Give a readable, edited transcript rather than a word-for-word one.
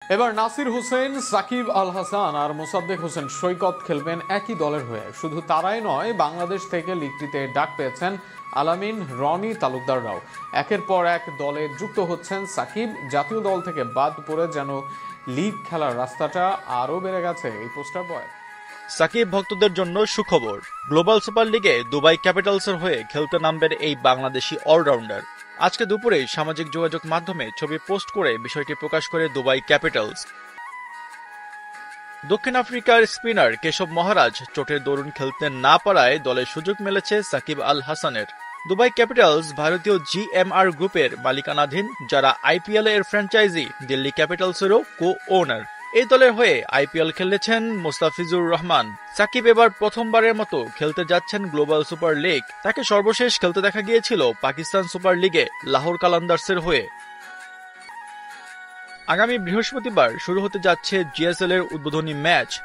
এবার নাসির হোসেন, সাকিব আল হাসান আর মোসাদ্দেক হোসেন সৈকত খেলবেন একই দলের হয়ে। শুধু তারাই নয়, বাংলাদেশ থেকে লিগটিতে ডাক পেয়েছেন আলামিন, রনি তালুকদাররাও। একের পর এক দলে যুক্ত হচ্ছেন সাকিব। জাতীয় দল থেকে বাদ পড়ে যেন লিগ খেলার রাস্তাটা আরও বেড়ে গেছে এই পোস্টার বয়। সাকিব ভক্তদের জন্য সুখবর, গ্লোবাল সুপার লিগে দুবাই ক্যাপিটালসের হয়ে খেলতে নামবেন এই বাংলাদেশি অলরাউন্ডার। আজকে দুপুরে সামাজিক যোগাযোগ মাধ্যমে ছবি পোস্ট করে বিষয়টি প্রকাশ করে দুবাই ক্যাপিটালস। দক্ষিণ আফ্রিকার স্পিনার কেশব মহারাজ চোটের দরুন খেলতে না পারায় দলে সুযোগ মিলেছে সাকিব আল হাসানের। দুবাই ক্যাপিটালস ভারতীয় জিএমআর গ্রুপের মালিকানাধীন, যারা আইপিএল এর ফ্র্যাঞ্চাইজি দিল্লি ক্যাপিটালসেরও কো-ওনার। এই দলের হয়ে আইপিএল খেলেছেন মোস্তাফিজুর রহমান। সাকিব এবার প্রথমবারের মতো খেলতে যাচ্ছেন গ্লোবাল সুপার লিগ। তাকে সর্বশেষ খেলতে দেখা গিয়েছিল পাকিস্তান সুপার লিগে লাহোর কালান্দার্সের হয়ে। আগামী বৃহস্পতিবার শুরু হতে যাচ্ছে জিএসএল এর উদ্বোধনী ম্যাচ।